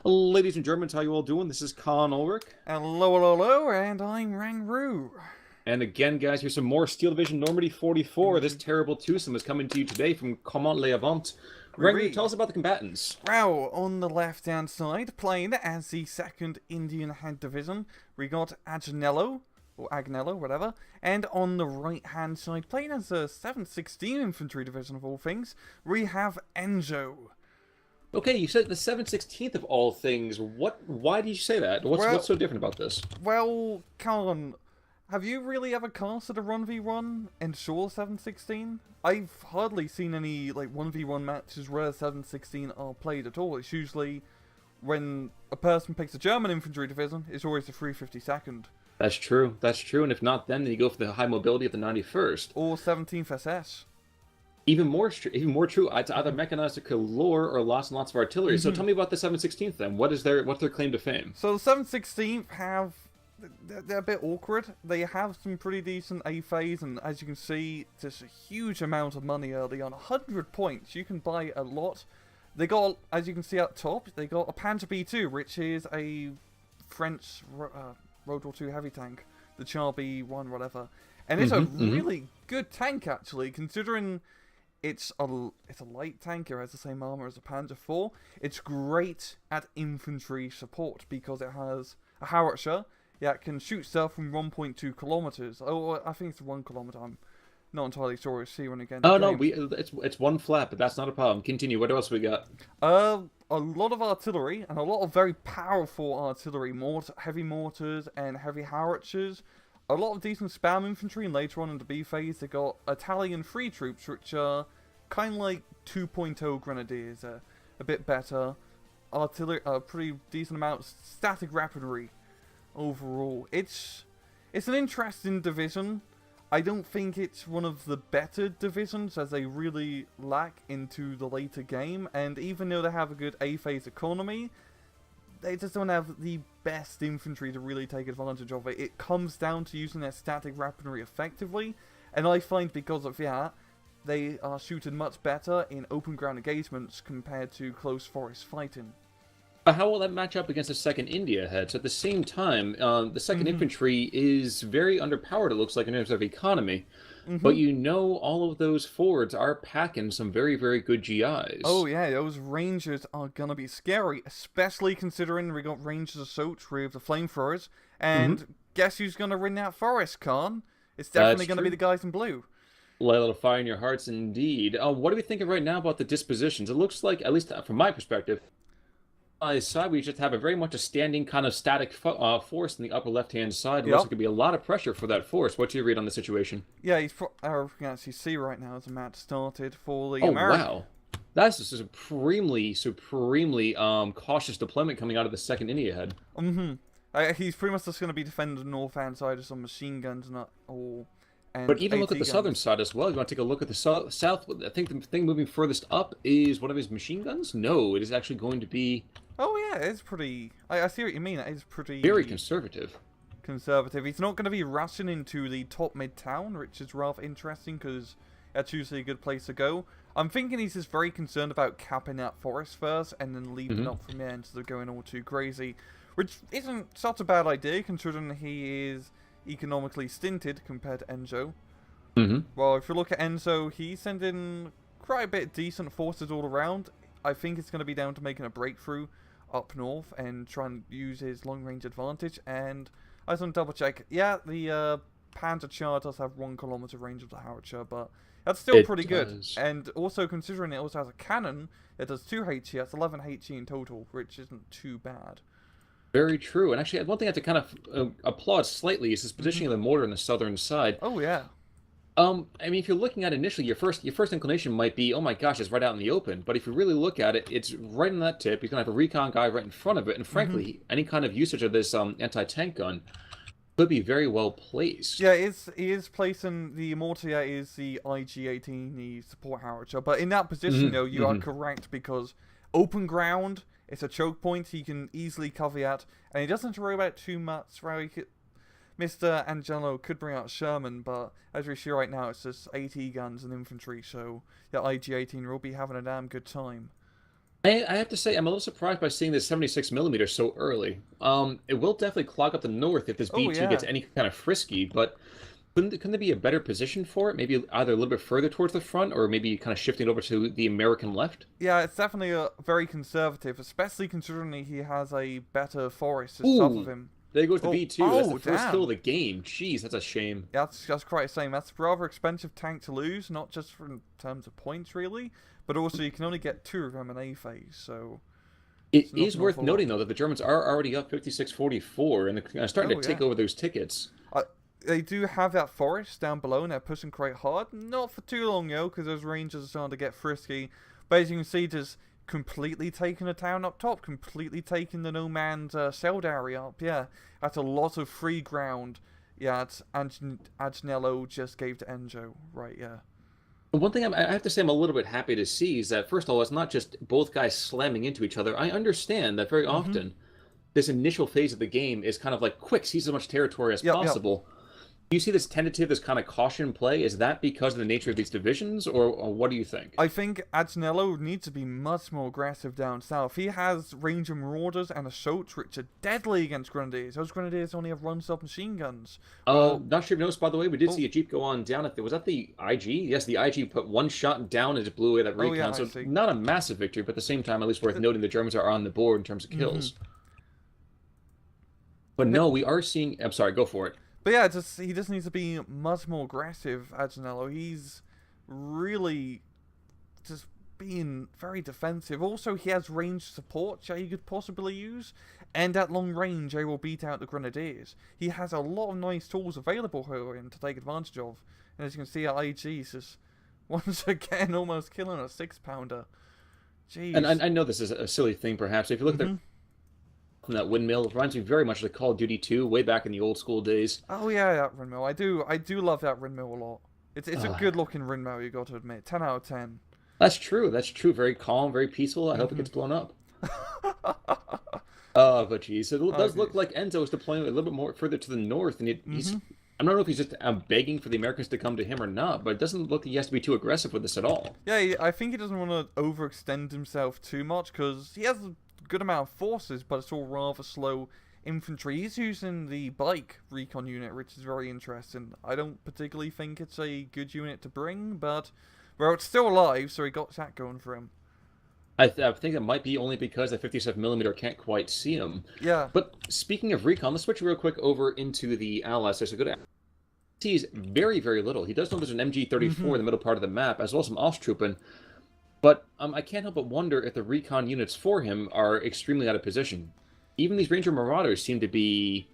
Ladies and Germans, how you all doing? This is Con Ulrich. Hello, hello, hello, and I'm Rangru. And again, guys, here's some more Steel Division Normandy 44. This terrible twosome is coming to you today from Comment les Avant. Rangu, tell Oui. us about the combatants. Well, on the left-hand side, playing as the 2nd Indian Head Division, we got Agnello, or Agnello, whatever. And on the right-hand side, playing as the 716 Infantry Division of all things, we have Enzo. Okay, you said the 7/16th of all things. Why did you say that? What's so different about this? Well, Colin, have you really ever casted a 1v1 in Shaw 716? I've hardly seen any 1v1 matches where 716 are played at all. It's usually when a person picks a German infantry division, it's always the 352nd. That's true. That's true. And if not them, then you go for the high mobility of the 91st. Or 17th SS. Even more true. It's either mechanized galore or lots and lots of artillery. So tell me about the 7/16th then. What's their claim to fame? So the 716th they're a bit awkward. They have some pretty decent A phase, and as you can see, there's a huge amount of money early on. 100 points, you can buy a lot. They got, as you can see up top, they got a Panzer B2, which is a French World War II heavy tank, the Char B1, whatever. And it's a really good tank, actually, considering it's a light tank. It has the same armor as a Panzer IV. It's great at infantry support because it has a howitzer. Yeah, it can shoot stuff from 1.2 kilometers. Oh, I think it's 1 kilometer. I'm not entirely sure. We'll see when again. Oh no, it's one flat, but that's not a problem. Continue. What else we got? A lot of artillery and a lot of very powerful artillery, heavy mortars and heavy howitzers. A lot of decent spam infantry, and later on in the B phase, they got Italian free troops, which are kind of like 2.0 grenadiers, a bit better. Artillery, a pretty decent amount of static weaponry. Overall, it's an interesting division. I don't think it's one of the better divisions, as they really lack into the later game, and even though they have a good A-phase economy, they just don't have the best infantry to really take advantage of it. It comes down to using their static weaponry effectively, and I find because of that, they are shooting much better in open ground engagements compared to close forest fighting. But how will that match up against the 2nd India head? So at the same time, the 2nd Infantry is very underpowered, it looks like, in terms of economy. But you know all of those Fords are packing some very, very good GIs. Oh yeah, those Rangers are gonna be scary, especially considering we got Rangers Assault with the flamethrowers. And guess who's gonna win that forest, Khan? It's definitely gonna be the guys in blue. Light a little fire in your hearts indeed. What are we thinking right now about the dispositions? It looks like, at least from my perspective, side, we just have a very much a standing kind of static force in the upper left-hand side. It looks like there could be a lot of pressure for that force. What's your read on the situation? Yeah, we can actually see right now as the match started for the American. Wow. That's a supremely cautious deployment coming out of the 2nd India head. He's pretty much just going to be defending the north-hand side of some machine guns, not all. But even look at the southern side as well. You want to take a look at the south? I think the thing moving furthest up is one of his machine guns? No, it is actually going to be... Oh yeah, it's pretty... I see what you mean. It is pretty... Very conservative. He's not going to be rushing into the top mid-town, which is rather interesting because that's usually a good place to go. I'm thinking he's just very concerned about capping that forest first and then leaving up from there instead of going all too crazy. Which isn't such a bad idea considering he is economically stinted compared to Enzo. Well, if you look at Enzo, he's sending quite a bit decent forces all around. I think it's going to be down to making a breakthrough up north and try and use his long-range advantage. And I just want to double-check. Yeah, the Panzer Char does have 1 kilometer range of the howitzer, but that's still pretty good. And also, considering it also has a cannon, it does 2 HE, that's 11 HE in total, which isn't too bad. Very true. And actually, one thing I have to kind of applaud slightly is his positioning of the mortar on the southern side. Oh, yeah. I mean, if you're looking at it initially, your first inclination might be, oh my gosh, it's right out in the open. But if you really look at it, it's right on that tip. He's going to have a recon guy right in front of it. And frankly, any kind of usage of this anti-tank gun could be very well placed. Yeah, he is placing the mortar is the IG-18, the support howitzer. But in that position, though, you are correct because open ground, it's a choke point he can easily cover at. And he doesn't have to worry about too much. Mr. Agnello could bring out Sherman, but as we see right now, it's just AT guns and infantry, so the IG-18 will be having a damn good time. I have to say, I'm a little surprised by seeing this 76 millimeter so early. It will definitely clog up the north if this Oh B2 gets yeah. any kind of frisky, but couldn't there be a better position for it? Maybe either a little bit further towards the front, or maybe kind of shifting over to the American left? Yeah, it's definitely a very conservative, especially considering he has a better forest to south of Ooh, him. there goes the Oh, B2. That's the oh, first kill of damn. the game. Jeez, that's a shame. Yeah, that's quite the same. That's a rather expensive tank to lose, not just in terms of points, really, but also you can only get 2 of them in A phase, so It it's not is an worth awful lot. noting, though, that the Germans are already up 56-44, and they're starting Oh, to take yeah. over those tickets. Uh, they do have that forest down below, and they're pushing quite hard. Not for too long, though, because those Rangers are starting to get frisky. But as you can see, just completely taking a town up top, completely taking the no man's cell area up. Yeah, that's a lot of free ground. Yeah, it's Agnello just gave to Enzo. Right, yeah. One thing I have to say I'm a little bit happy to see is that, first of all, it's not just both guys slamming into each other. I understand that very Mm-hmm. often this initial phase of the game is kind of like quick, seize as much territory as Yep, yep. possible. Do you see this tentative, this kind of caution play? Is that because of the nature of these divisions, or what do you think? I think Agnello needs to be much more aggressive down south. He has Ranger Marauders and Assaults, which are deadly against Grenadiers. Those Grenadiers only have run-stop machine guns. Well, Not sure if you noticed, by the way, we did oh, see a Jeep go on down at the, was that the IG? Yes, the IG put one shot down and just blew away that oh yeah, recon. I So see. not a massive victory, but at the same time, at least worth noting the Germans are on the board in terms of Mm-hmm. kills. But no, we are seeing. I'm sorry, go for it. But yeah, just he just needs to be much more aggressive, Agnello. He's really just being very defensive. Also, he has ranged support that he could possibly use, and at long range, they will beat out the Grenadiers. He has a lot of nice tools available for him to take advantage of. And as you can see, at IG, he's just once again almost killing a 6-pounder. And Jeez. I know this is a silly thing, perhaps. If you look at Mm-hmm. from that windmill, it reminds me very much of the Call of Duty 2, way back in the old school days. Oh yeah, that windmill. I do love that windmill a lot. It's a Uh, good looking windmill, you got to admit. 10 out of 10. that's true. That's true. Very calm, very peaceful. I hope it Mm-hmm. gets blown up. But geez, it Oh, does look geez. like Enzo is deploying a little bit more further to the north, and he's. Mm-hmm. I don't know if he's just begging for the Americans to come to him or not, but it doesn't look like he has to be too aggressive with this at all. Yeah, I think he doesn't want to overextend himself too much because he has a good amount of forces, but it's all rather slow infantry. He's using the bike recon unit, which is very interesting. I don't particularly think it's a good unit to bring, but well, it's still alive, so he got that going for him. I think it might be only because the 57 millimeter can't quite see him. Yeah. But speaking of recon, let's switch real quick over into the Allies. There's a good sees very, very little. He does know there's an MG-34 in the middle part of the map, as well as some Osttruppen. But I can't help but wonder if the recon units for him are extremely out of position. Even these Ranger Marauders seem to be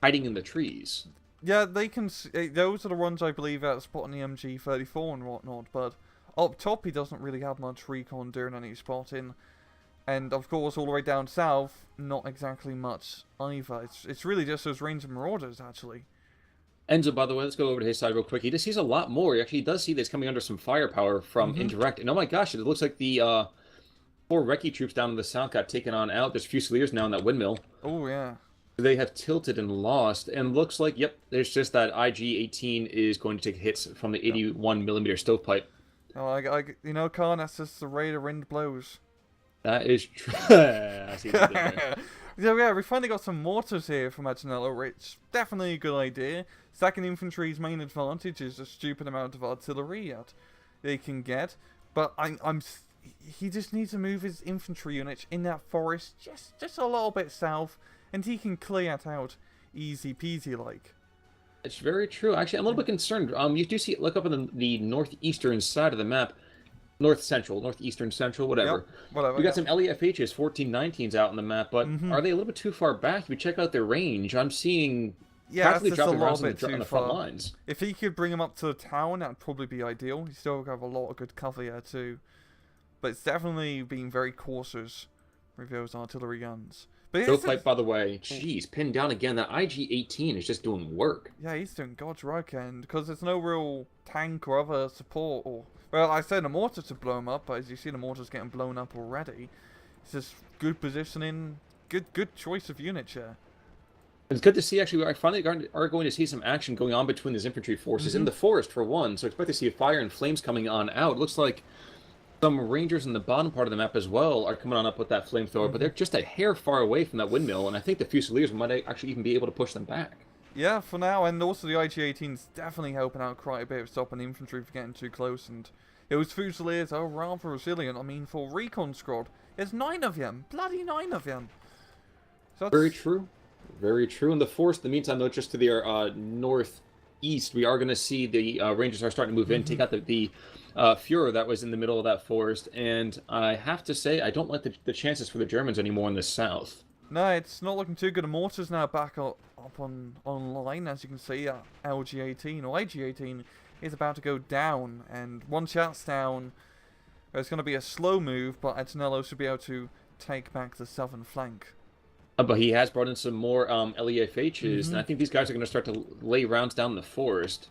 hiding in the trees. Yeah, they can. Those are the ones I believe out spotting the MG34 and whatnot. But up top, he doesn't really have much recon doing any spotting, and of course, all the way down south, not exactly much either. It's really just those Ranger Marauders actually. Enzo, by the way, let's go over to his side real quick. He just sees a lot more. He actually does see this coming under some firepower from indirect. And oh my gosh, it looks like the 4 Recce troops down in the south got taken on out. There's Fusiliers now in that windmill. Oh yeah. They have tilted and lost, and looks like, yep, there's just that IG-18 is going to take hits from the 81 millimeter stovepipe. Oh, Khan, that's just the way the wind blows. That is true. I see what you did there. So yeah, we finally got some mortars here from Agnello, which definitely a good idea. Second infantry's main advantage is a stupid amount of artillery that they can get, but he just needs to move his infantry units in that forest just a little bit south, and he can clear it out easy peasy like. It's very true. Actually, I'm a little bit concerned. You do see, look up in the northeastern side of the map, northeastern central, whatever. Yep, whatever. We got Yep. some LEFHs, 1419s out on the map, but are they a little bit too far back? If you check out their range, I'm seeing Yeah, that's practically just a dropping little rounds on bit the, too on the front far. lines. If he could bring him up to the town, that'd probably be ideal. He still have a lot of good cover here too. But it's definitely being very cautious with those artillery guns. But yeah, Stovepipe, by the way, jeez, pinned down again. That IG-18 is just doing work. yeah, he's doing God's work, and because there's no real tank or other support, or well, I said a mortar to blow him up, but as you see, the mortar's getting blown up already. It's just good positioning, good choice of unit here. It's good to see, actually, we finally are going to see some action going on between these infantry forces in the forest, for one. So expect to see fire and flames coming on out. Looks like Some rangers in the bottom part of the map as well are coming on up with that flamethrower, but Hmm. they're just a hair far away from that windmill, and I think the Fusiliers might actually even be able to push them back. Yeah, for now, and also the IG-18 is definitely helping out quite a bit of stopping infantry from getting too close, and those Fusiliers are rather resilient. I mean, for Recon Squad, there's 9 of them. Bloody 9 of them. So Very that's... true. Very true. And the force, in the meantime, though, just to the northeast, we are going to see the Rangers are starting to move in, take out the Fuhrer that was in the middle of that forest. And I have to say, I don't like the chances for the Germans anymore in the south. No, it's not looking too good. The mortar's now back up on online, as you can see. LG-18 or AG-18 is about to go down, and once that's down, there's going to be a slow move, but Agnello should be able to take back the southern flank. But he has brought in some more LEFHs, and I think these guys are going to start to lay rounds down in the forest.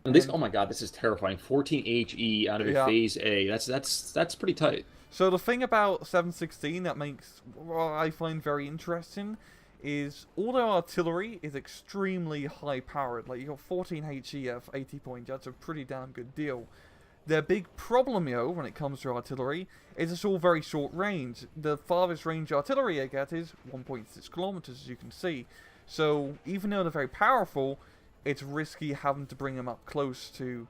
And these, And oh my God, this is terrifying. 14 HE out of a yeah. phase A. That's pretty tight. So the thing about 716 that makes what I find very interesting is all their artillery is extremely high powered. Like you got 14 HEF, 80 points. That's a pretty damn good deal. Their big problem, when it comes to artillery, is it's all very short range. The farthest range artillery I get is 1.6 kilometers, as you can see. So even though they're very powerful, it's risky having to bring them up close to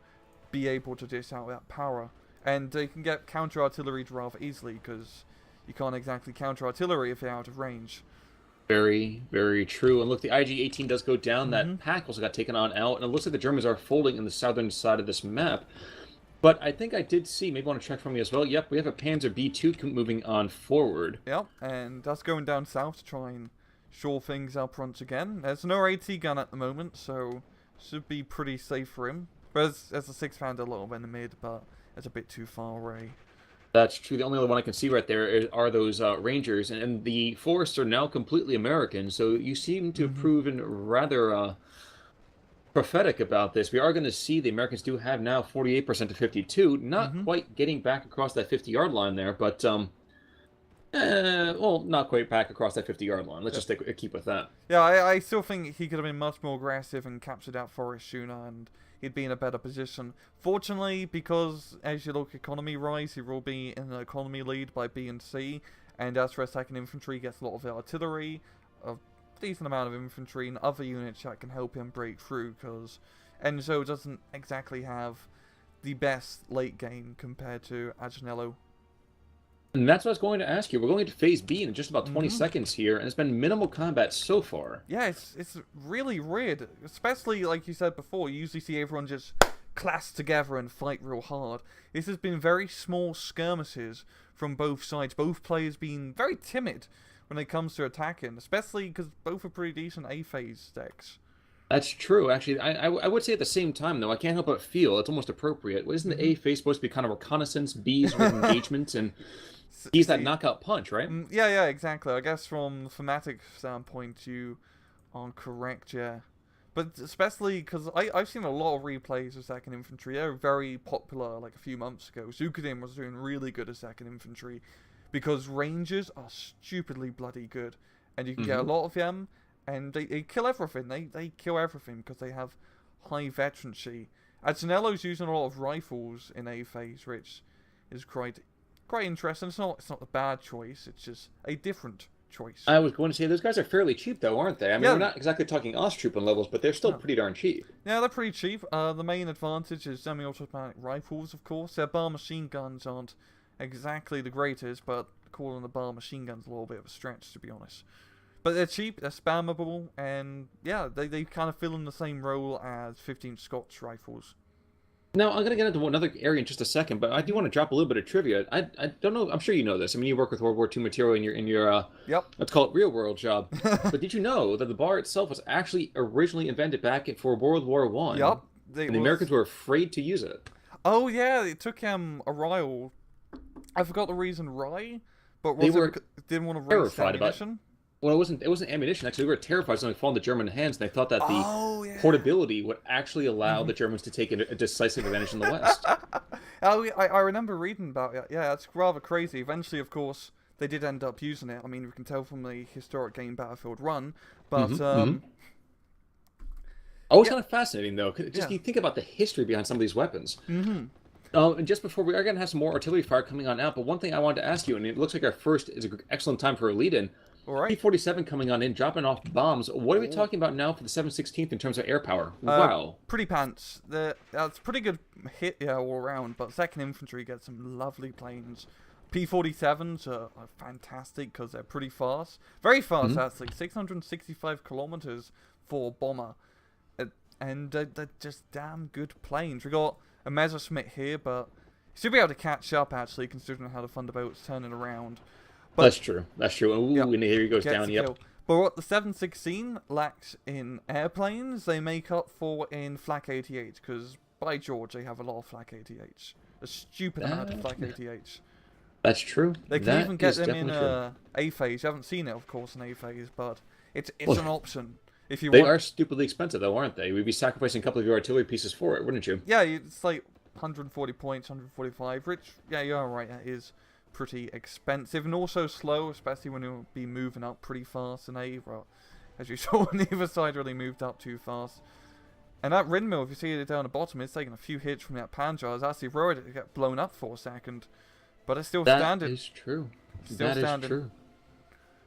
be able to dish out that power. And they can get counter-artillery rather easily, because you can't exactly counter-artillery if they're out of range. Very, very true. And look, the IG-18 does go down. Mm-hmm. That pack also got taken on out, and it looks like the Germans are folding in the southern side of this map. But I think I did see, maybe want to check for me as well. Yep, we have a Panzer B2 moving on forward. Yep, and that's going down south to try and shore things up once again. There's no AT gun at the moment, so should be pretty safe for him. There's a 6-pounder a little bit in the mid, but it's a bit too far away. That's true. The only other one I can see right there are those Rangers, and the forests are now completely American. So you seem to have proven rather prophetic about this. We are going to see the Americans do have now 48% to 52, not quite getting back across that 50-yard line there, but well, not quite back across that 50-yard line. Let's just keep with that. Yeah, I still think he could have been much more aggressive and captured that forest sooner, and he'd be in a better position. Fortunately, because as you look economy rise, he will be in an economy lead by B and C, and as for 2nd Infantry, gets a lot of artillery, a decent amount of infantry, and other units that can help him break through, because Enzo doesn't exactly have the best late game compared to Agnello. And that's what I was going to ask you. We're going to phase B in just about 20 seconds here, and it's been minimal combat so far. Yeah, it's really weird, especially like you said before. You usually see everyone just clash together and fight real hard. This has been very small skirmishes from both sides. Both players being very timid when it comes to attacking, especially because both are pretty decent A-phase decks. That's true. Actually, I would say at the same time, though, I can't help but feel it's almost appropriate. Isn't the A phase supposed to be kind of reconnaissance, B's with engagement, and C's that knockout punch, right? Yeah, exactly. I guess from the thematic standpoint, you are correct, yeah. But especially because I've seen a lot of replays of 2nd Infantry. They were very popular like a few months ago. Zukadin was doing really good as 2nd Infantry because Rangers are stupidly bloody good. And you can get a lot of them, and they kill everything. They kill everything because they have high veterancy. Agnello's using a lot of rifles in A phase, which is quite interesting. It's not a bad choice. It's just a different choice. I was going to say those guys are fairly cheap, though, aren't they? I mean, we're not exactly talking Osttroop levels, but they're still pretty darn cheap. Yeah, they're pretty cheap. The main advantage is semi-automatic rifles, of course. Their bar machine guns aren't exactly the greatest, but calling the bar machine guns a little bit of a stretch, to be honest. But they're cheap, they're spammable, and yeah, they kind of fill in the same role as 15 Scotch rifles. Now, I'm going to get into another area in just a second, but I do want to drop a little bit of trivia. I don't know, I'm sure you know this. I mean, you work with World War II material in your Yep. let's call it real-world job. But did you know that the bar itself was actually originally invented back for World War I? Yep. And the Americans were afraid to use it. Oh, yeah, it took him a while. I forgot the reason why, but They were didn't want to raise terrified about ammunition? Well, it wasn't ammunition. Actually, they were terrified of something falling into German hands, and they thought that the Oh, yeah. portability would actually allow the Germans to take a decisive advantage in the West. Oh, I remember reading about it. Yeah, it's rather crazy. Eventually, of course, they did end up using it. I mean, we can tell from the historic game Battlefield 1, but Always kind of fascinating, though. Just you think about the history behind some of these weapons. And just before we are going to have some more artillery fire coming on out, but one thing I wanted to ask you, and it looks like our first is an excellent time for a lead-in. All right. P-47 coming on in, dropping off bombs. What are we Oh. talking about now for the 716th in terms of air power? Uh, Wow. Pretty pants. That's pretty good hit, yeah, all around. But 2nd Infantry gets some lovely planes. P-47s are fantastic because they're pretty fast. Very fast, actually. 665 kilometers for bomber. And they're just damn good planes. We got a Messerschmitt here, but should be able to catch up, actually, considering how the Thunderbolt's turning around. But That's true. That's true. Ooh, Yep. and here he goes gets down. the Yep. kill. But what the 716 lacks in airplanes, they make up for in Flak 88, because by George, they have a lot of Flak 88s. A stupid amount of Flak 88s. That's true. They can That even get is them in definitely true. A phase. You haven't seen it, of course, in A phase, but it's Well, an option if you They want. are stupidly expensive, though, aren't they? We'd be sacrificing a couple of your artillery pieces for it, wouldn't you? Yeah, it's like 140 points, 145, which, yeah, you're right, that is pretty expensive and also slow, especially when you'll be moving up pretty fast in A. Well, as you saw, neither side really moved up too fast. And that windmill, if you see it down the bottom, it's taking a few hits from that Panzer. I was actually worried it got blown up for a second, but it's still standing. That is true. Still That is standing. true.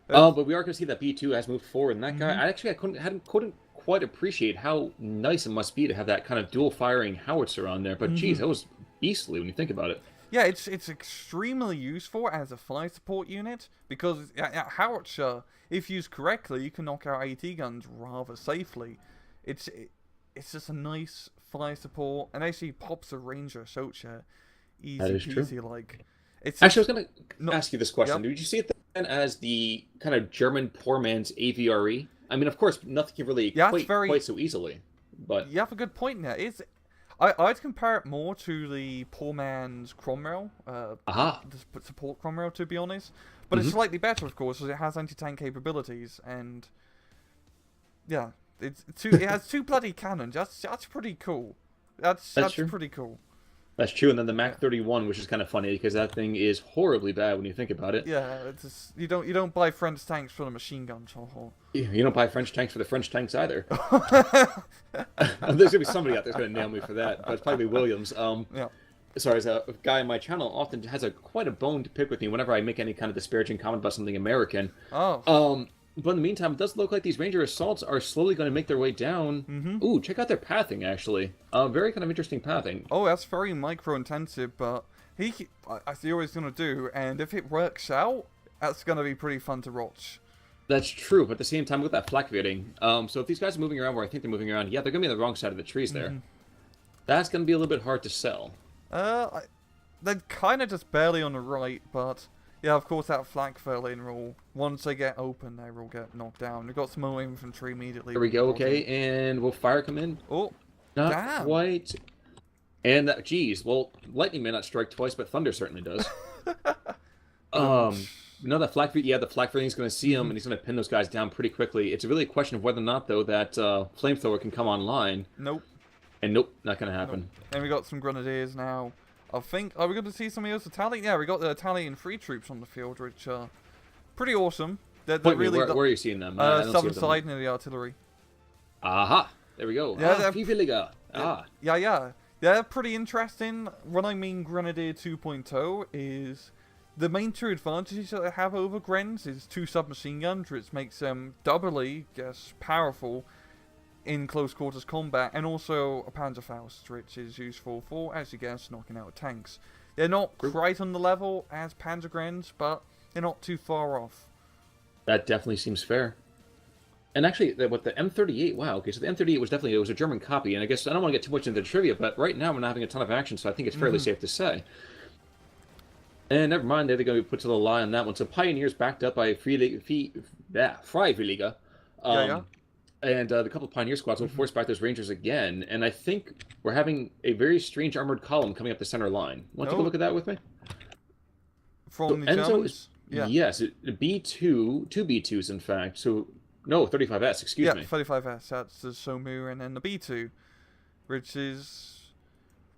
Uh, But we are going to see that B2 has moved forward, and that guy, I couldn't quite appreciate how nice it must be to have that kind of dual firing howitzer on there. But geez, that was beastly when you think about it. Yeah, it's extremely useful as a fire support unit because howitzer, if used correctly, you can knock out AT guns rather safely. It's just a nice fire support and actually pops a Ranger Socha easy That is true. peasy. Like it's Actually, I was going No- to ask you this question. Yep. Did you see it then as the kind of German poor man's AVRE? I mean, of course, nothing can really Yeah, it's equate very- quite so easily. But you have a good point there. I'd compare it more to the poor man's Cromwell, aha, the support Cromwell, to be honest. But it's slightly better, of course, because it has anti-tank capabilities, and yeah, it has two bloody cannons. That's pretty cool. That's true. pretty cool. that's true. And then the Mac 31, which is kind of funny because that thing is horribly bad when you think about it. Yeah, it's just, you don't buy French tanks for the machine guns. You don't buy French tanks for the French tanks either. There's gonna be somebody out there that's gonna nail me for that, but it's probably Williams. Yeah. Sorry, as a guy on my channel often has quite a bone to pick with me whenever I make any kind of disparaging comment about something American. Oh. But in the meantime, it does look like these Ranger assaults are slowly going to make their way down. Ooh, check out their pathing actually. Very kind of interesting pathing. Oh, that's very micro-intensive, but I see what he's gonna do, and if it works out, that's gonna be pretty fun to watch. That's true, but at the same time, with that flak rating, so if these guys are moving around where I think they're moving around, yeah, they're going to be on the wrong side of the trees there. That's going to be a little bit hard to sell. They're kind of just barely on the right, but yeah, of course that flak furling rule. Once they get open, they will get knocked down. We've got some more infantry immediately. There we go, okay, and will fire come in? Oh, Not damn. quite. And that, geez, well, lightning may not strike twice, but thunder certainly does. No, that flak, yeah, the flak is going to see him, and he's going to pin those guys down pretty quickly. It's really a question of whether or not, though, that flamethrower can come online. Nope. And nope, not going to happen. And we got some grenadiers now. I think, are we going to see some of those Italian? Yeah, we got the Italian free troops on the field, which are pretty awesome. They're Point me, really where are you seeing them? I don't see southern them. side near the artillery. Aha! There we go. Yeah, Ah, they're- Vive Liga. Ah. Yeah. They're pretty interesting. When I mean Grenadier 2.0 is the main two advantages that they have over Grens is two submachine guns, which makes them doubly, powerful in close quarters combat, and also a Panzerfaust, which is useful for, as you guess, knocking out tanks. They're not quite on the level as Panzergrens, but they're not too far off. That definitely seems fair. And actually, with the M38, wow, okay, so the M38 was definitely, it was a German copy, and I guess I don't want to get too much into the trivia, but right now we're not having a ton of action, so I think it's fairly safe to say. And never mind, they're going to put a little lie on that one. So Pioneers backed up by Freiwillige. And the couple of Pioneer squads will force back those Rangers again, and I think we're having a very strange armored column coming up the center line. Want to take a look at that with me? From the Enzo Germans? is, yes, B2, two B2s in fact, so, no, 35S, excuse me. Yeah, 35S, that's the Somu, and then the B2, which is,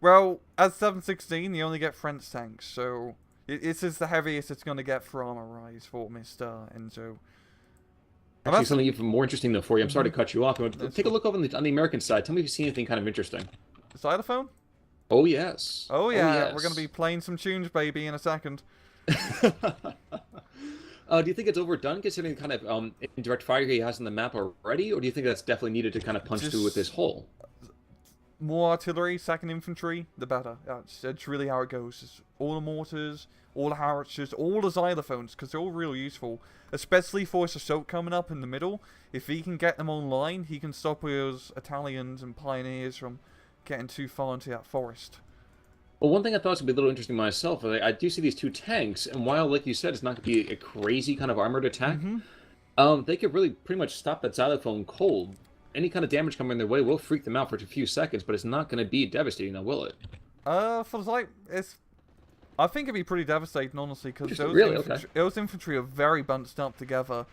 well, as 716, you only get French tanks, so this is the heaviest it's going to get for armor rise for Mr. Enzo. Actually, something even more interesting, though, for you. I'm sorry to cut you off, but take a look over on the American side. Tell me if you see anything kind of interesting. Xylophone? Oh yes. Oh Oh yeah, we're gonna be yes. playing some tunes, baby, in a second. Do you think it's overdone considering the kind of indirect fire he has on the map already, or do you think that's definitely needed to kind of punch through with this Just hole? more artillery, second infantry, the better. That's really how it goes. Just all the mortars, all the howitzers, all the xylophones, because they're all real useful. Especially for his assault coming up in the middle. If he can get them online, he can stop those Italians and pioneers from getting too far into that forest. Well, one thing I thought was going to be a little interesting myself, I do see these two tanks, and while, like you said, it's not going to be a crazy kind of armored attack, Mm-hmm. they could really pretty much stop that xylophone cold. Any kind of damage coming their way will freak them out for a few seconds, but it's not going to be devastating, now will it? For the like, I think it'd be pretty devastating, honestly, because Really? Okay. those infantry are very bunched up together.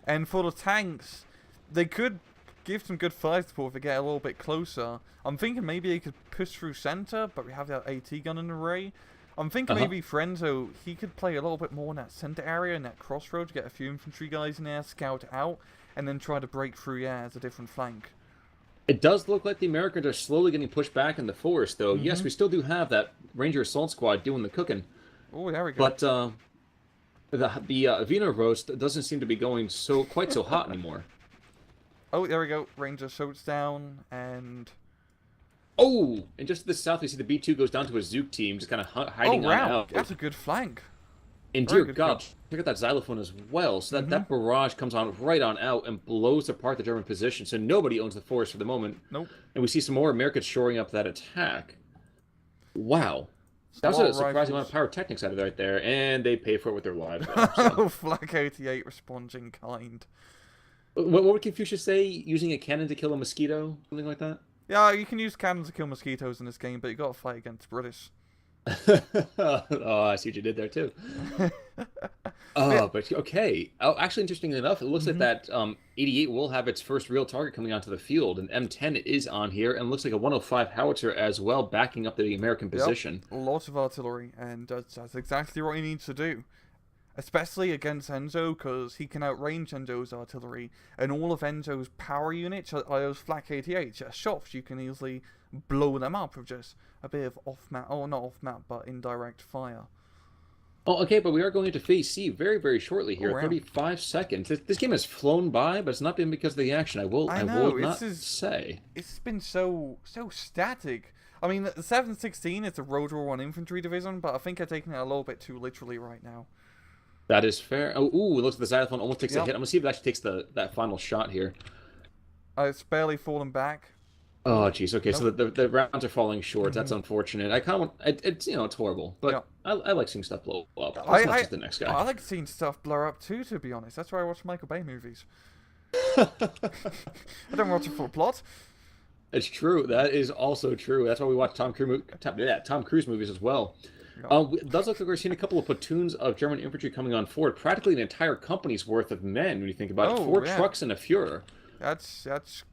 And for the tanks, they could give some good fire support if they get a little bit closer. I'm thinking maybe they could push through center, but we have that AT gun in array. I'm thinking maybe Enzo, he could play a little bit more in that center area, in that crossroads, get a few infantry guys in there, scout out, and then try to break through, as a different flank. It does look like the Americans are slowly getting pushed back in the forest, though. Yes, we still do have that Ranger Assault Squad doing the cooking, Oh, there we go. but the Vino roast doesn't seem to be going quite so hot anymore. Oh, there we go. Ranger shoots down, and Oh, and just to the south, we see the B2 goes down to a Zook team, just kind of hiding oh on wow, out. that's a good flank. And Very dear good God, kill. check out that xylophone as well. So that barrage comes on right on out and blows apart the German position. So nobody owns the forest for the moment. Nope. And we see some more Americans shoring up that attack. Wow. That was a surprising amount of pyrotechnics out of right there. And they pay for it with their lives. Though, so. Oh, Flak 88 responding kind. What would Confucius say? Using a cannon to kill a mosquito? Something like that? Yeah, you can use cannons to kill mosquitoes in this game, but you gotta fight against British. Oh, I see what you did there too. Oh, but okay. Oh, actually, interestingly enough, it looks like that 88 will have its first real target coming onto the field, and M10 is on here, and looks like a 105 howitzer as well, backing up the American position. Yep, lots of artillery, and that's exactly what he needs to do. Especially against Enzo, because he can outrange Enzo's artillery, and all of Enzo's power units are those Flak 88 shots. You can easily blow them up with just a bit of off-map, oh, not off-map, but indirect fire. Oh, okay, but we are going to phase C very, very shortly here. wow. 35 seconds. This game has flown by, but it's not been because of the action. I will not say. It's been so static. I mean, the 716 is a Road War 1 infantry division, but I think I'm taking it a little bit too literally right now. That is fair. Oh, ooh, it looks like the xylophone almost takes a Yep. hit. I'm gonna see if it actually takes that final shot here. It's barely fallen back. Oh, jeez. Okay, so Nope. the rounds are falling short. That's unfortunate. I kind of it's it's horrible, but Yep. I like seeing stuff blow up. It's I, not I, just the next I guy. like seeing stuff blur up too, to be honest. That's why I watch Michael Bay movies. I don't watch it for plot. It's true. That is also true. That's why we watch Tom Cruise movies as well. Yep. It does look like we're seeing a couple of platoons of German infantry coming on forward. Practically an entire company's worth of men when you think about it. Oh, 4 yeah. trucks and a Fuhrer. That's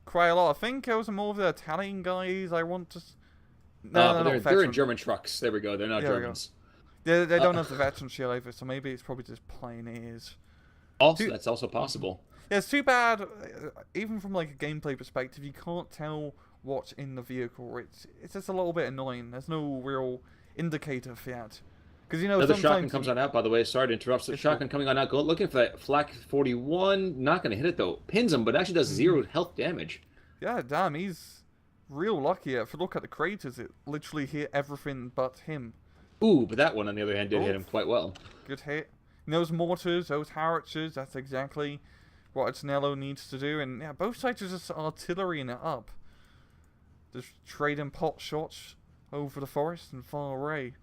quite a lot. I think it was more of the Italian guys I want to... But they're in veteran. German trucks. There we go. They're not There we go. Germans. They don't have the veteran shield either, so maybe it's probably just pioneers. Also, that's also possible. Yeah, it's too bad, even from like a gameplay perspective, you can't tell what's in the vehicle. It's just a little bit annoying. There's no real indicator for that. Because, you know, Another sometimes... shotgun comes on out, by the way. Sorry to interrupt. So shotgun coming on out. Looking for that flak 41. Not going to hit it, though. Pins him, but actually does 0 health damage. Yeah, damn, he's real lucky. If you look at the craters, it literally hit everything but him. Ooh, but that one, on the other hand, did hit him quite well. Good hit. And those mortars, those howitzers, that's exactly what Agnello needs to do. And yeah, both sides are just artillerying it up. Just trading pot shots over the forest and far away.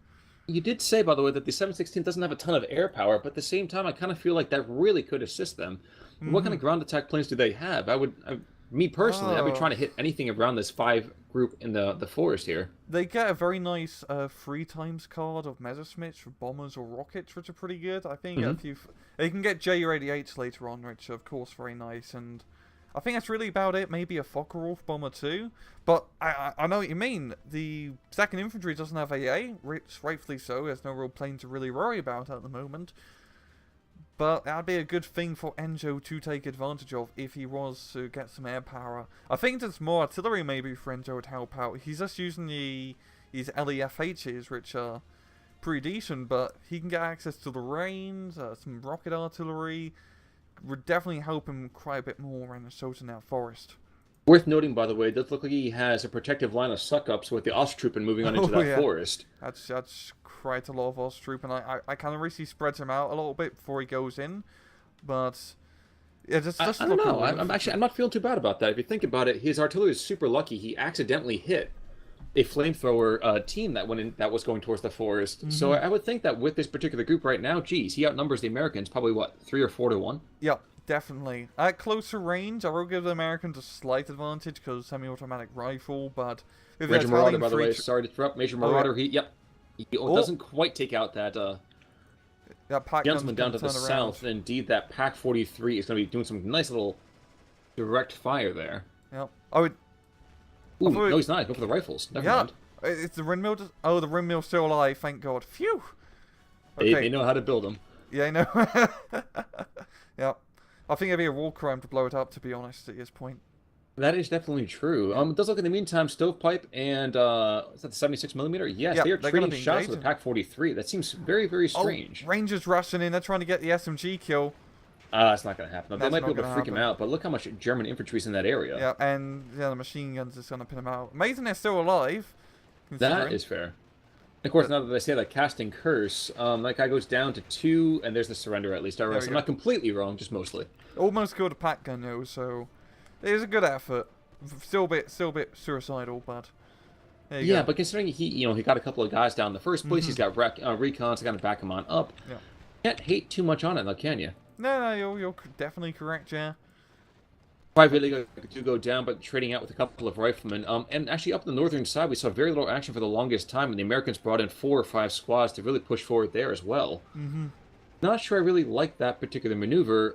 You did say, by the way, that the 716 doesn't have a ton of air power, but at the same time, I kind of feel like that really could assist them. What kind of ground attack planes do they have? Me personally, I'd be trying to hit anything around this 5 group in the forest here. They get a very nice 3 times card of Messerschmitts for bombers or rockets, which are pretty good. I think a few... They can get Ju-88s later on, which are, of course, very nice. And I think that's really about it. Maybe a Focke-Wulf bomber too. But I know what you mean. The 2nd Infantry doesn't have AA, rightfully so. There's no real plane to really worry about at the moment. But that'd be a good thing for Enzo to take advantage of if he was to get some air power. I think there's more artillery maybe for Enzo to help out. He's just using the his LEFHs, which are pretty decent, but he can get access to the range, some rocket artillery. Would definitely help him quite a bit more in the sorting out forest. Worth noting, by the way, it does look like he has a protective line of suck-ups with the Osttruppen moving on into that Yeah. forest. That's quite a lot of Osttruppen. I kind of wish he spreads him out a little bit before he goes in, but yeah, just I don't looking know. at I'm not feeling too bad about that. If you think about it, his artillery is super lucky. He accidentally hit a flamethrower team that went in that was going towards the forest. So I would think that with this particular group right now, geez, he outnumbers the Americans probably what 3 or 4 to 1. Yep, definitely. At closer range, I will give the Americans a slight advantage because semi-automatic rifle, but with Major the Marauder, Italian by the way, free sorry to interrupt. Major Oh, yeah. Marauder, he doesn't quite take out that that pack gun's gentleman down gonna to the turn south. around. Indeed, that Pack 43 is going to be doing some nice little direct fire there. Yep. Oh, Ooh, thought no, he's not. Go for the rifles. Never yeah. mind. It's the windmill. Oh, the windmill's still alive. Thank God. Phew. They know how to build them. Yeah, I know. Yep. I think it'd be a war crime to blow it up, to be honest, at this point. That is definitely true. It does look in the meantime, Stovepipe and is that the 76mm? Yes, Yeah, they are they're gonna trading be shots with the engaging. Pack 43. That seems very, very strange. Oh, Rangers rushing in. They're trying to get the SMG kill. That's not going to happen. They That's might be not able to gonna freak him happen. out, but look how much German infantry's in that area. Yeah, and yeah, the machine guns is gonna pin them out. Amazing they're still alive. That considering. is fair. Of course, now that they say that casting curse, that guy goes down to 2, and there's the surrender at least. All There right, we so I'm go. not completely wrong, just mostly. Almost killed a pack gun though, so it is a good effort. Still a bit suicidal, but there you Yeah, go. but considering he got a couple of guys down in the first place, he's got recons, to kind of back him on up. Yeah. Can't hate too much on it, though, can you? No, you're definitely correct, yeah. Probably do go down, but trading out with a couple of riflemen. And actually, up the northern side, we saw very little action for the longest time, and the Americans brought in 4 or 5 squads to really push forward there as well. Not sure I really like that particular maneuver.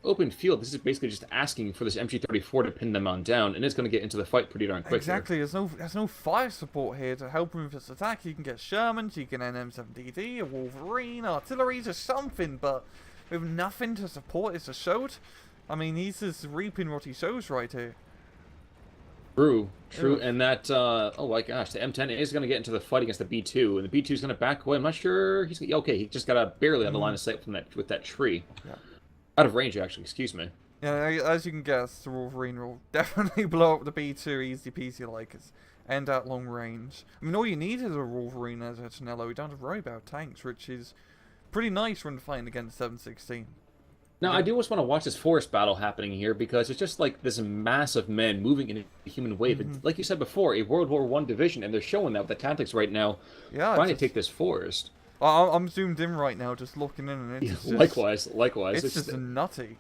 Open field, this is basically just asking for this MG-34 to pin them on down, and it's going to get into the fight pretty darn quick. Exactly, there's no fire support here to help him with his attack. You can get Shermans, you can NM7DD, a Wolverine, artillery, or something, but with nothing to support his assault. I mean, he's just reaping what he sows right here. True, Ugh. and that, oh my gosh, the M10 is going to get into the fight against the B2, and the B2 is going to back away. I'm not sure he's okay. He just got barely out of line of sight from with that tree. Yeah. Out of range, actually. Excuse me. Yeah, as you can guess, the Wolverine will definitely blow up the B2 easy peasy like it's and at long range. I mean, all you need is a Wolverine as a Agnello. You don't have to worry about tanks, which is pretty nice when fighting against 716. Now, I do just want to watch this forest battle happening here because it's just like this mass of men moving in a human wave. It's, like you said before, a World War I division, and they're showing that with the tactics right now, Yeah, trying to take this forest. I'm zoomed in right now, just looking in, and it's just, Likewise. It's just nutty.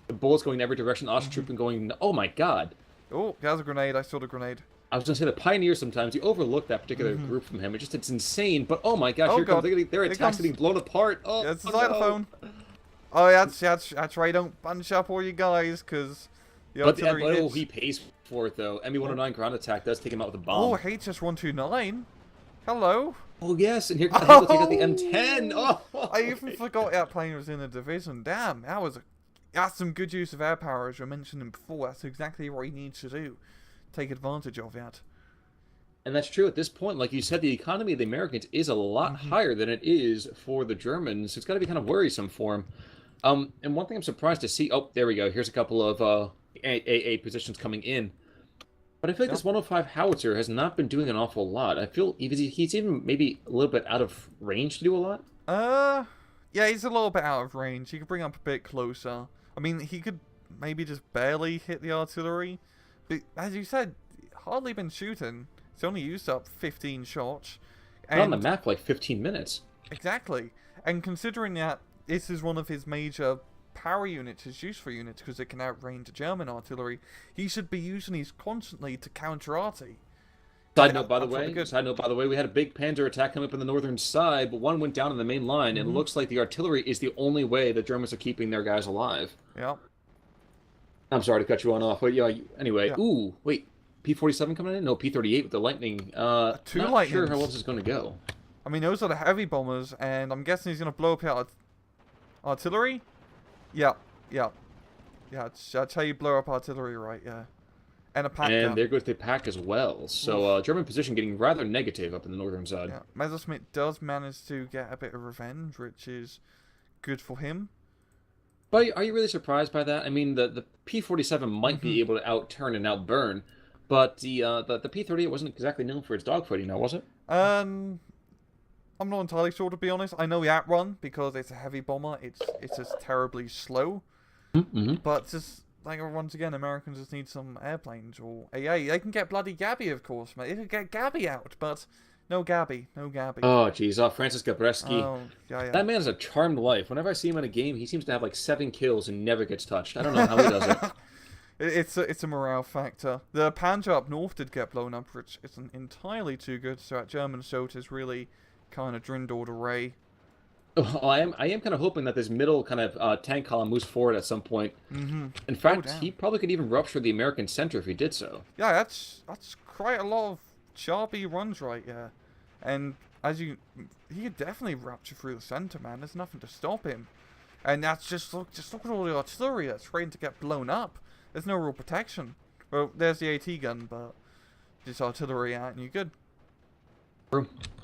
The bullets going in every direction, Osttruppen going... Oh my god. Oh, there's a grenade. I saw the grenade. I was going to say, the Pioneers sometimes, you overlook that particular group from him. It's insane, but oh my gosh, Oh here god. comes... Their Here attacks comes- getting blown apart. Oh, Yeah, it's the oh, no. xylophone. Oh, yeah, that's right. Don't bunch up all you guys, because the But artillery hits. he pays for it, though. ME-109 ground attack does take him out with a Oh, bomb. HS-129. Hello. Oh, yes, and here he'll take out the M10. Oh, I even forgot that plane was in a division. Damn, that's some good use of air power, as you mentioned before. That's exactly what he needs to do. Take advantage of that. And that's true at this point. Like you said, the economy of the Americans is a lot higher than it is for the Germans. It's got to be kind of worrisome for them. And one thing I'm surprised to see... Oh, there we go. Here's a couple of AA positions coming in. But I feel like this 105 howitzer has not been doing an awful lot. I feel he's even maybe a little bit out of range to do a lot. Yeah, he's a little bit out of range. He could bring up a bit closer. I mean, he could maybe just barely hit the artillery. But as you said, hardly been shooting. He's only used up 15 shots. Not on the map for like 15 minutes. Exactly. And considering that this is one of his major power units, his useful units, because it can outrange German artillery, he should be using these constantly to counter arty. Side note, by the way, we had a big panzer attack coming up on the northern side, but one went down in the main line, and it looks like the artillery is the only way the Germans are keeping their guys alive. Yeah. I'm sorry to cut you on off, but yeah, anyway. Yeah. Ooh, wait, P-47 coming in? No, P-38 with the Lightning. Two not sure Lightnings. how well this is going to go. I mean, those are the heavy bombers, and I'm guessing he's going to blow up your artillery? Yeah. That's how you blow up artillery, right, yeah. And a pack And gun. there goes the pack as well. So German position getting rather negative up in the northern side. Yeah, Messerschmitt does manage to get a bit of revenge, which is good for him. But are you really surprised by that? I mean, the P-47 might be able to outturn and outburn, but the P-38 wasn't exactly known for its dogfighting, now was it? Um, I'm not entirely sure, to be honest. I know the outrun because it's a heavy bomber. It's just terribly slow. Mm-hmm. But just like once again, Americans just need some airplanes or AA. They can get bloody Gabby, of course, mate. They can get Gabby out, but no Gabby, no Gabby. Oh, jeez. Oh, Francis Gabreski. Oh, yeah. That man has a charmed life. Whenever I see him in a game, he seems to have like 7 kills and never gets touched. I don't know how he does it. It's a morale factor. The Panzer up north did get blown up, which isn't entirely too good. So that German soldiers really kind of dwindled away. Oh, I am kind of hoping that this middle kind of tank column moves forward at some point. In fact, damn. he probably could even rupture the American center if he did so. Yeah, that's quite a lot of sharpy runs right here. And he could definitely rupture through the center, man. There's nothing to stop him. And that's just look at all the artillery that's waiting to get blown up. There's no real protection. Well, there's the AT gun, but just artillery out and you're good.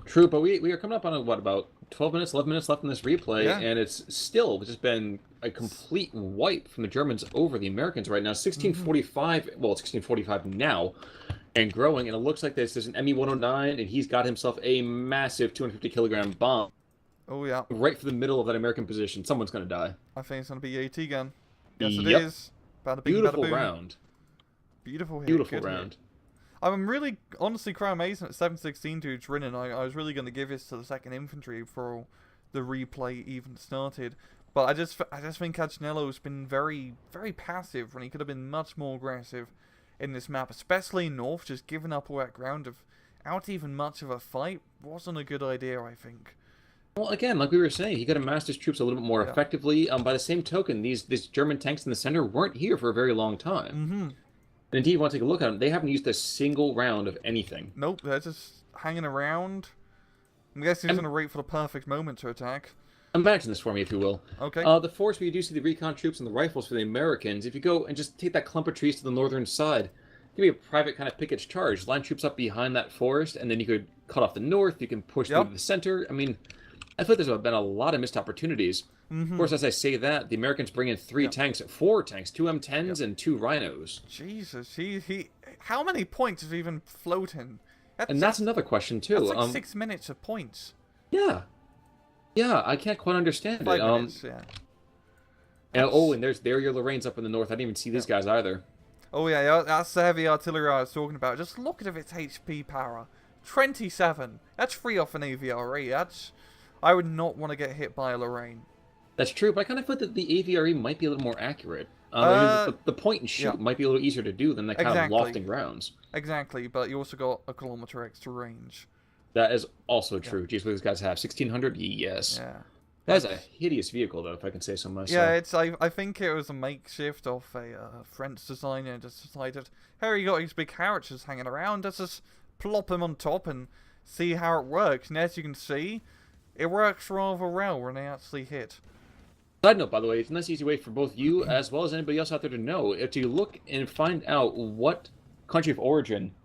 True, but we are coming up on what, about 12 minutes, 11 minutes left in this replay, Yeah. and it's still just been a complete wipe from the Germans over the Americans right now. 1645, well, it's 1645 now, and growing, and it looks like there's an ME-109, and he's got himself a massive 250-kilogram bomb Oh yeah, right for the middle of that American position. Someone's going to die. I think it's gonna be AT gun. Yes, it Yep. is. Bada bing, Beautiful bada boom. round. Beautiful hit. Beautiful good hit. round. I'm really, honestly, quite amazed at 716 dudes running. I was really going to give this to the 2nd Infantry before the replay even started. But I just think Agnello's been very, very passive when he could have been much more aggressive in this map. Especially north, just giving up all that ground without even much of a fight wasn't a good idea, I think. Well, again, like we were saying, he could have massed his troops a little bit more Yeah. effectively. By the same token, these German tanks in the center weren't here for a very long time. And indeed, you want to take a look at them, they haven't used a single round of anything. Nope, they're just hanging around. I'm guessing he's going to wait for the perfect moment to attack. Imagine this for me, if you will. Okay. The force where you do see the recon troops and the rifles for the Americans, if you go and just take that clump of trees to the northern side, give me a private kind of picket charge. Line troops up behind that forest, and then you could cut off the north, you can push through the center. I mean, I feel like there's been a lot of missed opportunities. Of course, as I say that, the Americans bring in 4 tanks, 2 M10s and 2 Rhinos. Jesus, he how many points is he even floating? And that's another question, too. That's like 6 minutes of points. Yeah. Yeah, I can't quite understand 5 it. minutes, yeah. And there are your Lorraines up in the north. I didn't even see these guys either. Oh yeah, that's the heavy artillery I was talking about. Just look at its HP power. 27. That's free off an AVRE. I would not want to get hit by a Lorraine. That's true, but I kind of feel that the AVRE might be a little more accurate. The point and shoot might be a little easier to do than the kind of lofting rounds. Exactly, but you also got a kilometer extra range. That is also true. Geez, what do these guys have? 1600? Yes. Yeah. That's a hideous vehicle, though, if I can say so myself. Yeah, I think it was a makeshift of a French designer and just decided, hey, you got these big howitzers hanging around, let's just plop them on top and see how it works. And as you can see, it works rather well when they actually hit. Side note, by the way, it's a nice easy way for both you as well as anybody else out there to know. If you look and find out what country of origin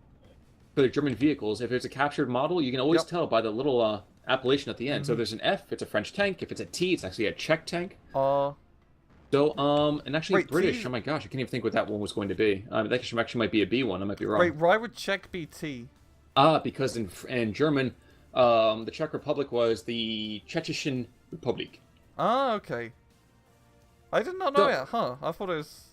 for the German vehicles, if it's a captured model, you can always tell by the little appellation at the end. So if there's an F, it's a French tank. If it's a T, it's actually a Czech tank. And actually wait, British. T... Oh my gosh, I can't even think what that one was going to be. That actually might be a B one. I might be wrong. Wait, why would Czech be T? Because in German, the Czech Republic was the Czechischen Republik. Ah, okay. I did not know that, huh? I thought it was...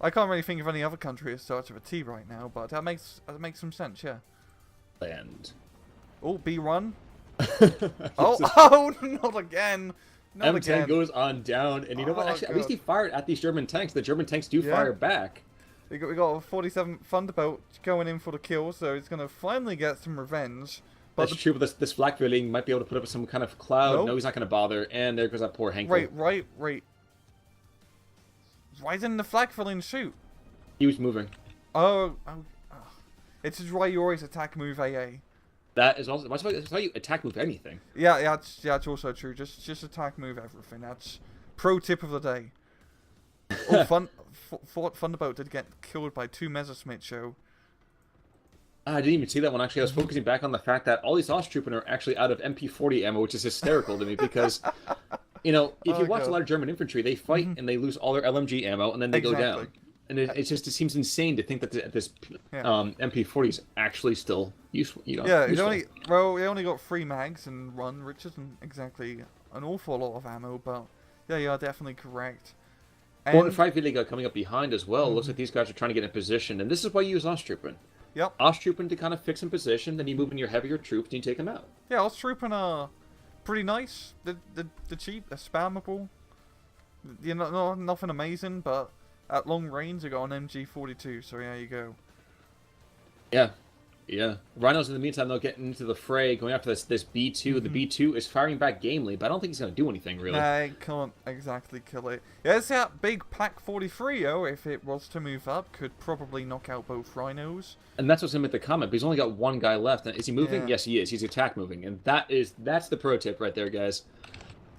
I can't really think of any other country that starts with a T right now, but that makes some sense, yeah. Land. Oh, B1. Oh, not again. Not M10 again. goes on down, and you know what? Actually, at least he fired at these German tanks. The German tanks do fire back. We got a 47 Thunderbolt going in for the kill, so he's going to finally get some revenge. But That's true, but this Flakveiling might be able to put up some kind of cloud. Nope. No, he's not going to bother. And there goes that poor Henkel. Right. Why didn't the Flakveiling shoot? He was moving. Oh. It's just why you always attack move AA. That is also... That's why you attack with anything. Yeah, it's also true. Just attack move everything. That's pro tip of the day. Oh, Thunderbolt did get killed by 2 Messerschmitt show. I didn't even see that one. Actually, I was focusing back on the fact that all these Osttroopers are actually out of MP40 ammo, which is hysterical to me because, if you watch a lot of German infantry, they fight and they lose all their LMG ammo and then they go down. And it seems insane to think that this MP40 is actually still useful. Yeah, they only got 3 mags and run, which isn't exactly an awful lot of ammo, but yeah, you are definitely correct. Well, in fact, they got coming up behind as well. It looks like these guys are trying to get in position, and this is why you use Osttrooping. Yep. Osttrooping to kind of fix in position, then you move in your heavier troops and you take them out. Yeah, Osttrooping are pretty nice. They're cheap, they're spammable. Nothing amazing, but at long range, you got an MG42, so yeah, you go. Yeah. Rhinos, in the meantime, they'll get into the fray, going after this B2. The B2 is firing back gamely, but I don't think he's going to do anything, really. Nah, he can't exactly kill it. Yeah, it's that big Pack 43, if it was to move up, could probably knock out both Rhinos. And that's what's going to make the comment, but he's only got 1 guy left. Is he moving? Yeah. Yes, he is. He's attack moving, and that's the pro tip right there, guys.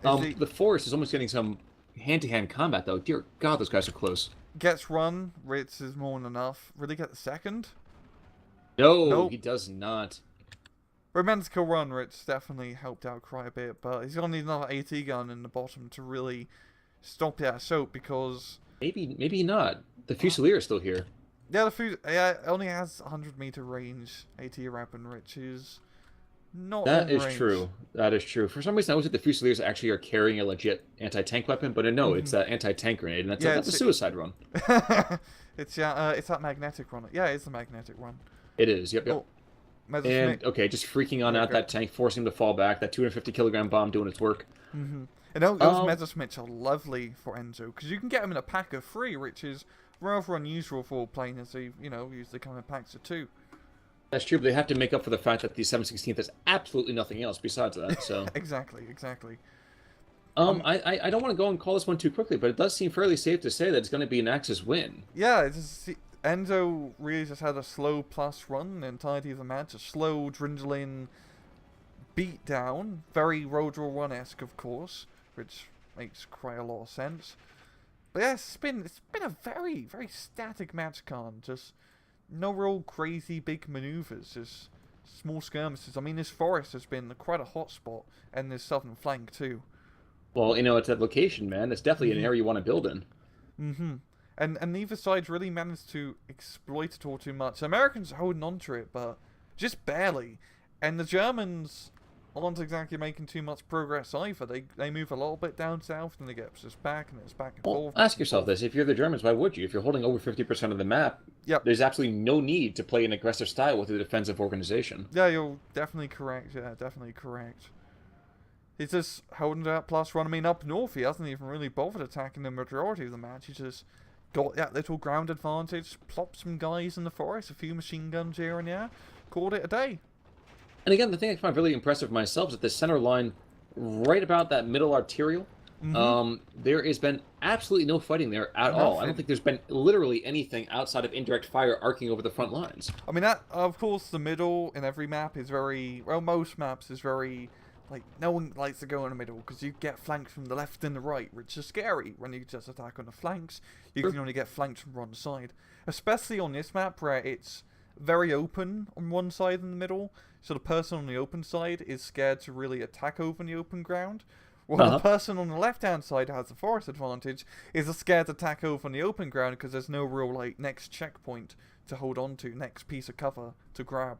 The Forest is almost getting some hand-to-hand combat, though. Dear God, those guys are close. Gets run, Ritz is more than enough. Really get the second? No, nope. He does not. Romantical run, Ritz definitely helped out quite a bit, but he's going to need another AT gun in the bottom to really stop that assault because... Maybe not. The Fusilier is still here. Yeah, it only has 100-meter range AT weapon, which is not That is range. true. That is true. For some reason, I was that the Fusiliers actually are carrying a legit anti-tank weapon, but no, it's that anti-tank grenade, and that's a suicide run. It's that magnetic run. Yeah, it's the magnetic run. It is. Yep. Oh, and okay, just freaking out that tank, forcing him to fall back. That 250-kilogram bomb doing its work. And those Messerschmitts are lovely for Enzo because you can get them in a pack of 3, which is rather unusual for playing as they usually come in packs of 2. That's true, but they have to make up for the fact that the 7/16 has absolutely nothing else besides that. So exactly. I don't want to go and call this one too quickly, but it does seem fairly safe to say that it's going to be an Axis win. Yeah, Enzo really just had a slow plus run the entirety of the match, a slow, dwindling beatdown, very Road War 1-esque, of course, which makes quite a lot of sense. But yeah, it's been a very, very static match, Khan. Just no real crazy big maneuvers, just small skirmishes. I mean, this forest has been quite a hot spot, and this southern flank too. Well, it's that location, man. It's definitely an area you want to build in. And neither side really managed to exploit it all too much. The Americans are holding on to it, but just barely. And the Germans aren't exactly making too much progress either. They move a little bit down south, and they get just back, and it's back and forth. Ask yourself this. If you're the Germans, why would you? If you're holding over 50% of the map, there's absolutely no need to play an aggressive style with a defensive organization. Yeah, you're definitely correct. Yeah, definitely correct. He's just holding that plus run. I mean, up north, he hasn't even really bothered attacking the majority of the match. He just got that little ground advantage, plopped some guys in the forest, a few machine guns here and there, called it a day. And again, the thing I find really impressive myself is that the center line, right about that middle arterial, there has been absolutely no fighting there at all. I don't think there's been literally anything outside of indirect fire arcing over the front lines. I mean, that, of course, the middle in every map is very, well, most maps is very... Like, no one likes to go in the middle because you get flanked from the left and the right, which is scary. When you just attack on the flanks, you can only get flanked from one side. Especially on this map where it's very open on one side in the middle, so the person on the open side is scared to really attack over the open ground. While the person on the left-hand side who has the forest advantage is scared to attack over on the open ground because there's no real, next checkpoint to hold on to, next piece of cover to grab.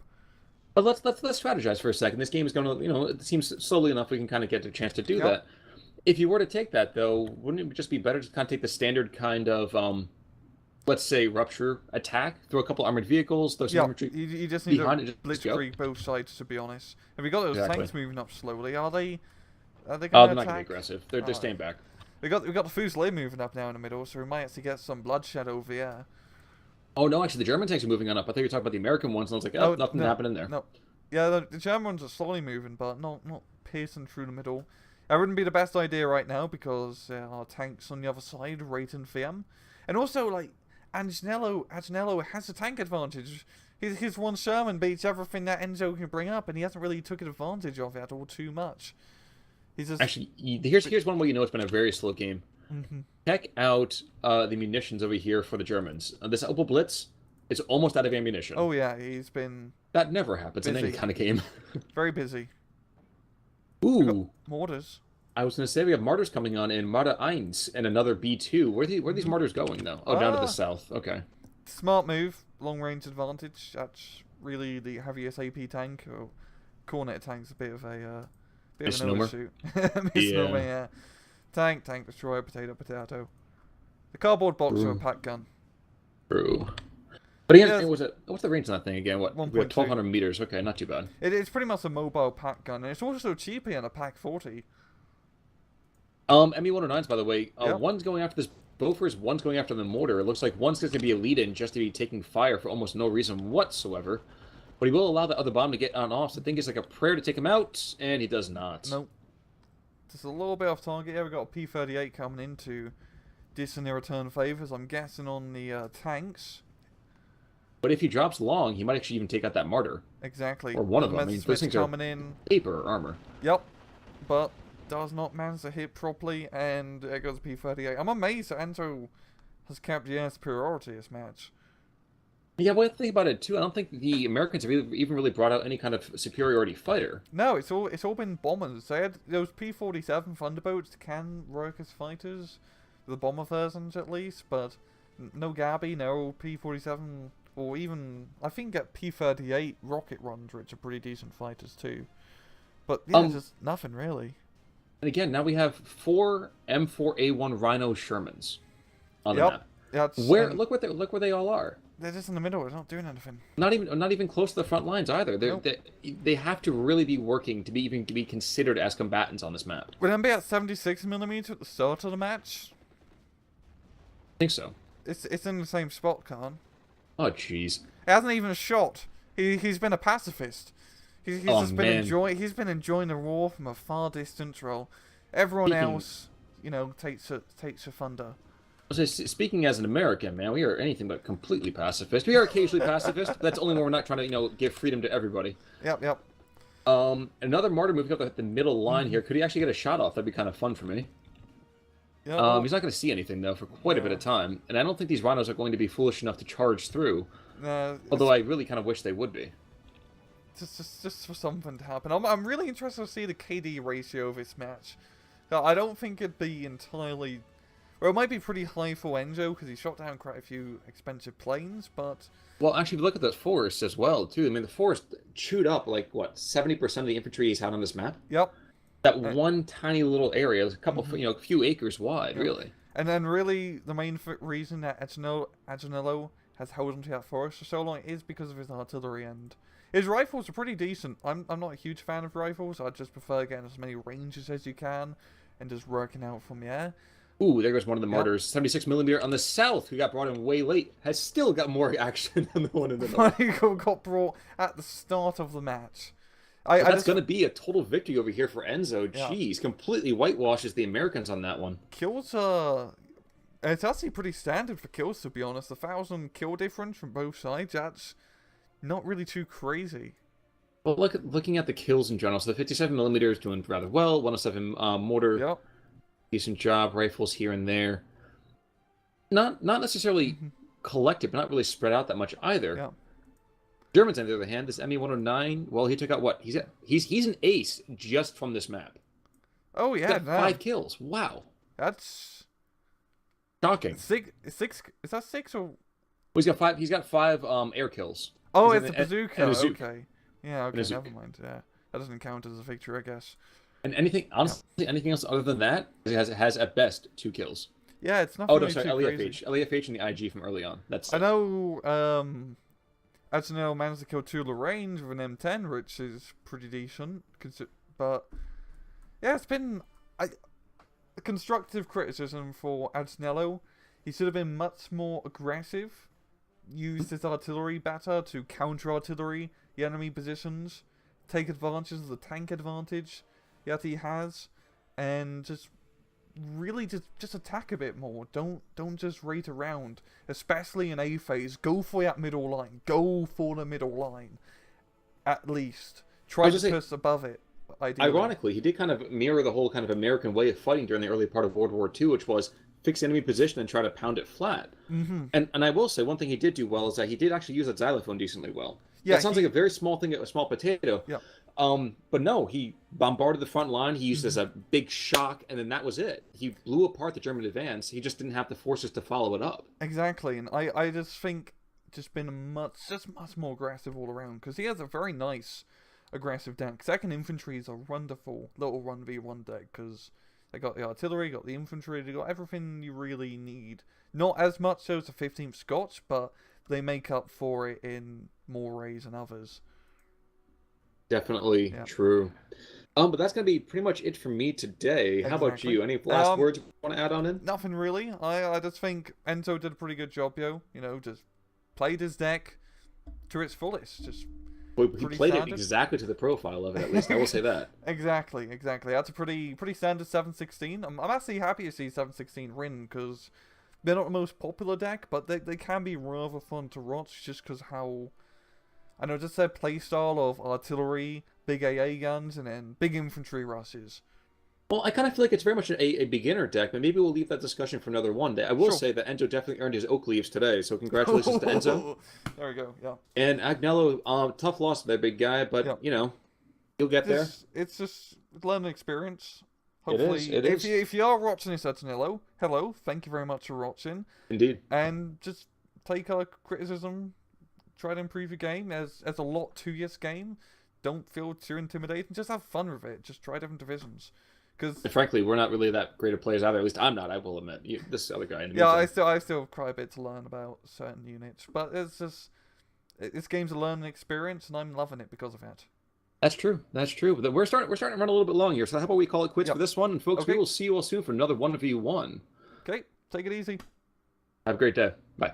But let's strategize for a second. This game is going to, it seems slowly enough we can kind of get a chance to do that. If you were to take that, though, wouldn't it just be better to kind of take the standard kind of, let's say, rupture attack, throw a couple armored vehicles, throw some infantry you just need behind to it, blitzkrieg both sides, to be honest. Have we got those tanks moving up slowly? Are they going to they're attack? not going to be aggressive. They're staying back. We got the Fusilier moving up now in the middle, so we might actually get some bloodshed over here. Oh no, actually, the German tanks are moving on up. I thought you were talking about the American ones, and I was like, nothing happening there. No. Yeah, the German ones are slowly moving, but not piercing through the middle. That wouldn't be the best idea right now because our tanks on the other side rate and FM. And also, Agnello has a tank advantage. His one Sherman beats everything that Enzo can bring up, and he hasn't really taken advantage of it all too much. He's just... Actually, here's one way you know it's been a very slow game. Hmm. Check out the munitions over here for the Germans. This Opel Blitz is almost out of ammunition. Oh yeah, he's been That never happens in any busy, kind of game. very busy. We got Ooh, mortars. I was going to say we have martyrs coming on in Marta 1 and another B2. Where are these Hmm. martyrs going, though? Oh, down to the Ah, south. Okay. smart move, long range advantage. That's really the heaviest AP tank. Or Cornet tank's a bit of a bit of an Misnomer. overshoot. Misnomer, Yeah. yeah. Tank destroyer, potato. The cardboard box or a True. pack gun. True. But again, Yes, what's the range on that thing again? What? We have 1.2. 1,200 meters. Okay, not too bad. It's pretty much a mobile pack gun, and it's also cheaper than a pack 40. ME-109s, by the way, Yep. one's going after this Bofors, one's going after the mortar. It looks like one's going to be a lead-in just to be taking fire for almost no reason whatsoever. But he will allow the other bomb to get on off, so I think it's like a prayer to take him out, and he does not. Nope. Just a little bit off target. Yeah, we got a P-38 coming in to diss any return favors. I'm guessing on the tanks. But if he drops long, he might actually even take out that martyr. Exactly. Or one of The them. I mean, those Messerschmitt's things are coming in. paper armor. Yep. But does not manage to hit properly, and there goes the P-38. I'm amazed that Enzo has kept the air superiority this match. Yeah, but think about it too. I don't think the Americans have even really brought out any kind of superiority fighter. No, it's all been bombers. They had those P-47 Thunderbolts can work as fighters, the bomber versions at least, but no Gabby, no P-47, or even I think at P-38 rocket runs, which are pretty decent fighters too. But yeah, just nothing really. And again, now we have 4 M4A1 Rhino Shermans on the Yep. map. Yeah, Look where they all are. they're just in the middle. They're not doing anything. Not even close to the front lines either. Nope. They have to really be working to be considered as combatants on this map. Would them be at 76mm at the start of the match? I think so. It's in the same spot, Khan. Oh jeez. He hasn't even shot. He's been a pacifist. He's Oh, just been man. enjoying the war from a far distance while everyone Speaking- else, you know, takes a thunder. Speaking as an American, man, we are anything but completely pacifist. We are occasionally pacifist. But that's only when we're not trying to, give freedom to everybody. Yep. Another martyr moving up the middle line here. Could he actually get a shot off? That'd be kind of fun for me. Yep. He's not going to see anything though for quite a bit of time, and I don't think these rhinos are going to be foolish enough to charge through. Although I really kind of wish they would be. Just for something to happen. I'm really interested to see the KD ratio of this match. Now, I don't think it'd be entirely. Well, it might be pretty high for Enzo because he shot down quite a few expensive planes, but Well, actually, if you look at the forest as well, too. I mean, the forest chewed up like what 70% of the infantry he's had on this map. yep. That one tiny little area, a couple, a few acres wide, Yep. really. And then really the main reason that Agnello has held onto that forest for so long is because of his artillery, and his rifles are pretty decent. I'm not a huge fan of rifles. I just prefer getting as many ranges as you can and just working out from the air. Ooh, there goes one of the Yep. martyrs. 76mm on the south, who got brought in way late, has still got more action than the one in the north. Michael got brought at the start of the match. But that's going to be a total victory over here for Enzo. Yeah. Jeez, completely whitewashes the Americans on that one. Kills are. It's actually pretty standard for kills, to be honest. 1,000 kill difference from both sides. That's not really too crazy. Well, looking at the kills in general, so the 57mm is doing rather well. 107 mortar, Yep. decent job. Rifles here and there. Not necessarily collected, but not really spread out that much either. Yep. Germans, on the other hand, this ME-109, well, he took out what? He's an ace just from this map. Oh He's yeah, got no. 5 kills. Wow. That's Shocking. six. Is that 6 or? Well, he's got five air kills. Oh, He's it's a got bazooka. and a zook. Okay. Yeah. Okay. zook. Never mind. Yeah, that doesn't count as a victory, I guess. And honestly, anything else other than that, it has at best 2 kills. Yeah, it's not. Oh, no, really sorry, too crazy. LEFH and the IG from early on. That's I know. Agnello managed to kill 2 Lorraines with an M10, which is pretty decent. But yeah, it's been a constructive criticism for Agnello. He should have been much more aggressive. Used his artillery better to counter artillery the enemy positions, take advantage of the tank advantage that he has, and just really just attack a bit more. Don't just rate around, especially in A phase. Go for that middle line. Go for the middle line. At least try to push above it. ideally. Ironically, he did kind of mirror the whole kind of American way of fighting during the early part of World War II, which was fix enemy position and try to pound it flat. Mm-hmm. And I will say one thing he did do well is that he did actually use that xylophone decently well. Yeah, That sounds like a very small thing, a small potato. Yeah. But no, he bombarded the front line. He used it as a big shock, and then that was it. He blew apart the German advance. He just didn't have the forces to follow it up. Exactly, and I just think just been much more aggressive all around, because he has a very nice aggressive deck. Second infantry is a wonderful little 1v1 deck, because they got the artillery, got the infantry, they got everything you really need. Not as much so as the 15th Scotch, but they make up for it in more ways than others. Definitely true. But that's going to be pretty much it for me today. How about you? Any last words you want to add on in? Nothing really. I just think Enzo did a pretty good job, yo. Just played his deck to its fullest. Just He played it exactly to the profile of it, at least. I will say that. Exactly. That's a pretty standard 7/16. I'm actually happy to see 7/16 win, because they're not the most popular deck, but they can be rather fun to watch, just because how... I know, just their playstyle of artillery, big AA guns, and then big infantry rushes. Well, I kind of feel like it's very much a beginner deck, but maybe we'll leave that discussion for another one day. I will say that Enzo definitely earned his oak leaves today, so congratulations to Enzo. There we go, yeah. And Agnello, tough loss to that big guy, but, you'll get there. It's just learning experience. Hopefully, it is. If you are watching this at Agnello, hello, thank you very much for watching. Indeed. And just take our criticism, try to improve your game. There's a lot to this game. Don't feel too intimidated. Just have fun with it. Just try different divisions. And frankly, we're not really that great of players either. At least I'm not. I will admit. This other guy. I still cry a bit to learn about certain units, but this game's a learning experience, and I'm loving it because of it. That's true. We're starting to run a little bit long here. So how about we call it quits for this one, and folks, we will see you all soon for another 1v1. Okay, take it easy. Have a great day. Bye.